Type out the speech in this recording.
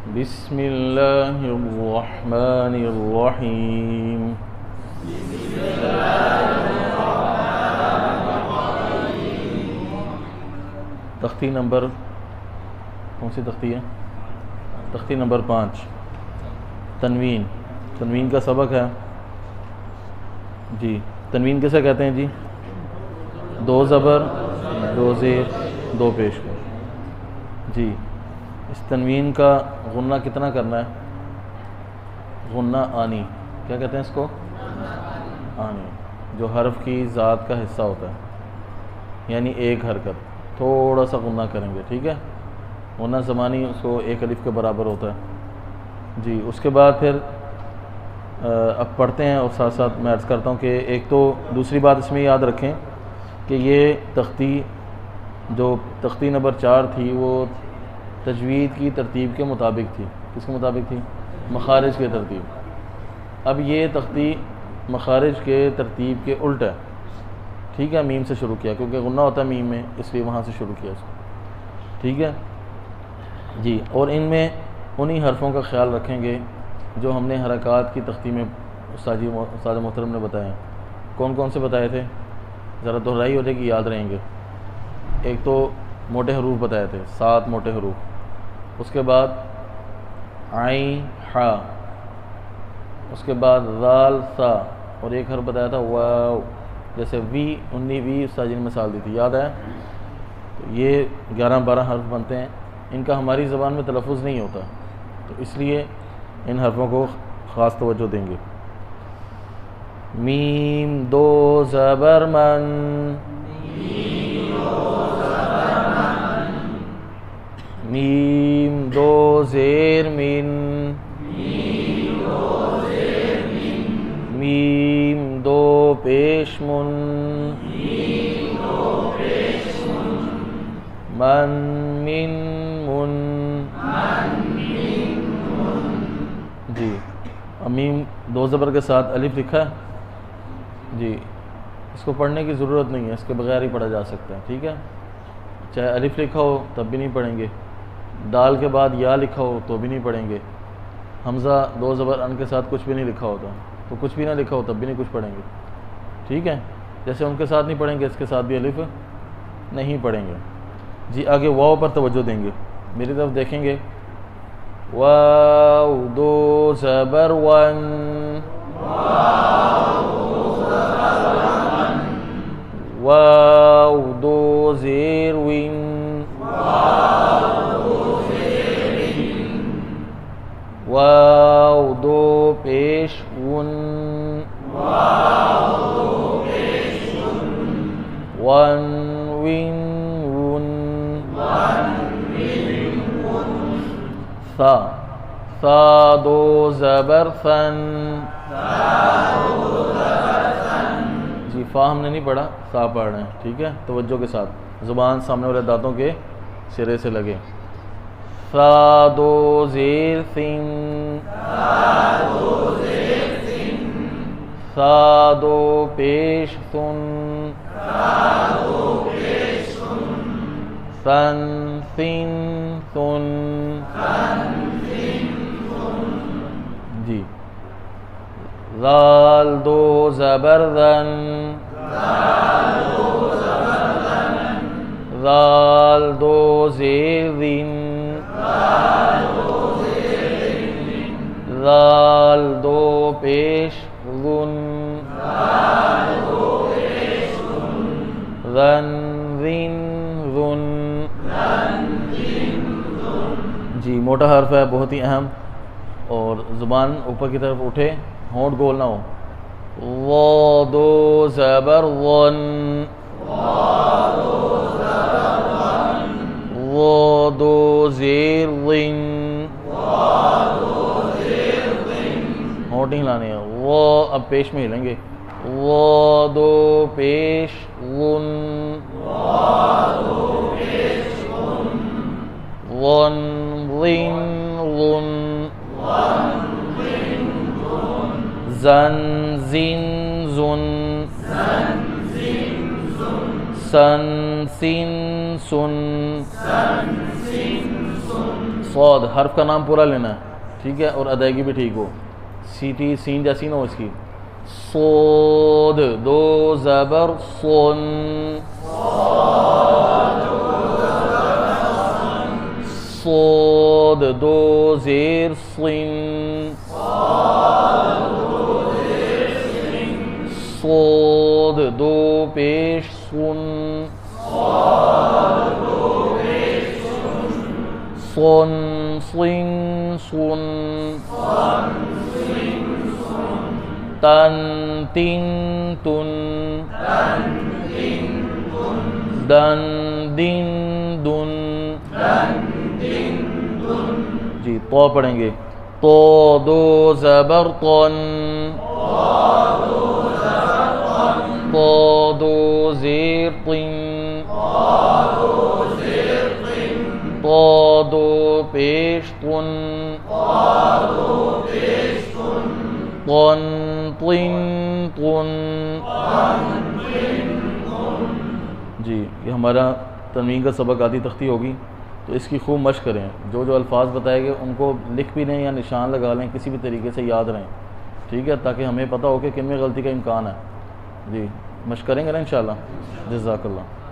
بسم اللہ الرحمن الرحیم. تختی نمبر کون سی تختی ہے؟ تختی نمبر 5. تنوین کا سبق ہے جی. تنوین کیسے کہتے ہیں جی؟ 2 زبر 2 زیر 2 پیش جی. اس تنوین کا غنہ کتنا کرنا ہے؟ غنہ آنی. کیا کہتے ہیں اس کو؟ آنی. جو حرف کی ذات کا حصہ ہوتا ہے، یعنی ایک حرکت تھوڑا سا غنہ کریں گے، ٹھیک ہے. غنہ زمانی اس کو 1 الف کے برابر ہوتا ہے جی. اس کے بعد پھر اب پڑھتے ہیں، اور ساتھ ساتھ میں عرض کرتا ہوں کہ ایک تو دوسری بات اس میں یاد رکھیں کہ یہ تختی نمبر 4 تھی، وہ تجوید کی ترتیب کے مطابق تھی. کس کے مطابق تھی؟ مخارج کے ترتیب. اب یہ تختی مخارج کے ترتیب کے الٹ ہے، ٹھیک ہے. میم سے شروع کیا کیونکہ غنہ ہوتا ہے میم میں، اس لیے وہاں سے شروع کیا اس کو، ٹھیک ہے جی. اور ان میں انہی حرفوں کا خیال رکھیں گے جو ہم نے حرکات کی تختی میں استاد محترم نے بتائے ہیں. کون کون سے بتائے تھے؟ ذرا دہرائی ہو جائے کہ یاد رہیں گے. ایک تو موٹے حروف بتائے تھے، 7 موٹے حروف. اس کے بعد عین حا، اس کے بعد ذال سا، اور ایک حرف بتایا تھا واو. جیسے وی 19 وی استاد جی نے مثال دی تھی، یاد ہے؟ تو یہ 11-12 حرف بنتے ہیں. ان کا ہماری زبان میں تلفظ نہیں ہوتا، تو اس لیے ان حرفوں کو خاص توجہ دیں گے. میم 2 زبر من، میم 2 زیر من، میم 2 پیش من، من من جی. میم 2 زبر کے ساتھ الف لکھا ہے جی. اس کو پڑھنے کی ضرورت نہیں ہے، اس کے بغیر ہی پڑھا جا سکتا ہے، ٹھیک ہے. چاہے الف لکھا ہو تب بھی نہیں پڑھیں گے، دال کے بعد یا لکھا ہو تو بھی نہیں پڑھیں گے. حمزہ 2 زبر ان کے ساتھ کچھ بھی نہیں لکھا ہوتا، تو کچھ بھی نہ لکھا ہو تب بھی نہیں کچھ پڑھیں گے، ٹھیک ہے. جیسے ان کے ساتھ نہیں پڑھیں گے، اس کے ساتھ بھی الف نہیں پڑھیں گے جی. آگے واو پر توجہ دیں گے، میری طرف دیکھیں گے. واو 2 زبر ون، واو 2 زیر ون، واو 2 پیش ون، ون ون ون. سا 2 زبر فن جی. فا ہم نے نہیں پڑھا، سا پڑھ رہے ہیں، ٹھیک ہے. توجہ کے ساتھ زبان سامنے والے دانتوں کے سرے سے لگے. سا 2 زیر سین، سا 2 پیش سن، سن سین سن جی. ذال 2 زبر ذن، ذال 2 زیر ذن، ذال 2 پیش ذن، ذن ذن ذن جی. موٹا حرف ہے، بہت ہی اہم، اور زبان اوپر کی طرف اٹھے، ہونٹ گول نہ ہو. وا 2 زبر ون، وا 2 زیر ون، ہونٹ نہیں ہلانے ہیں. وا اب پیش میں ہلیں گے. وا 2 پیش ون، ون ون ون، زن زن زن، سن سن سن، صاد حرف کا نام پورا لینا ہے، ٹھیک ہے، اور ادائیگی بھی ٹھیک ہو، سیٹی سین جیسی نہ ہو اس کی. صاد دو زبر صن، صاد دو زیر صن، صاد دو پیش سن، صن صن سن، تن تن تن، دن دن دن. جی تو پڑھیں گے، تو دو زبر طن، تو دو زیر طن، تو دو پیش طن، طن طن طن. جی یہ ہمارا تنوین کا سبق آتی تختی ہوگی، تو اس کی خوب مشق کریں، جو جو الفاظ بتائے گئے ان کو لکھ بھی لیں یا نشان لگا لیں، کسی بھی طریقے سے یاد رہیں، ٹھیک ہے، تاکہ ہمیں پتہ ہو کہ کن میں غلطی کا امکان ہے. جی مشق کریں گے نا انشاءاللہ. جزاک اللہ.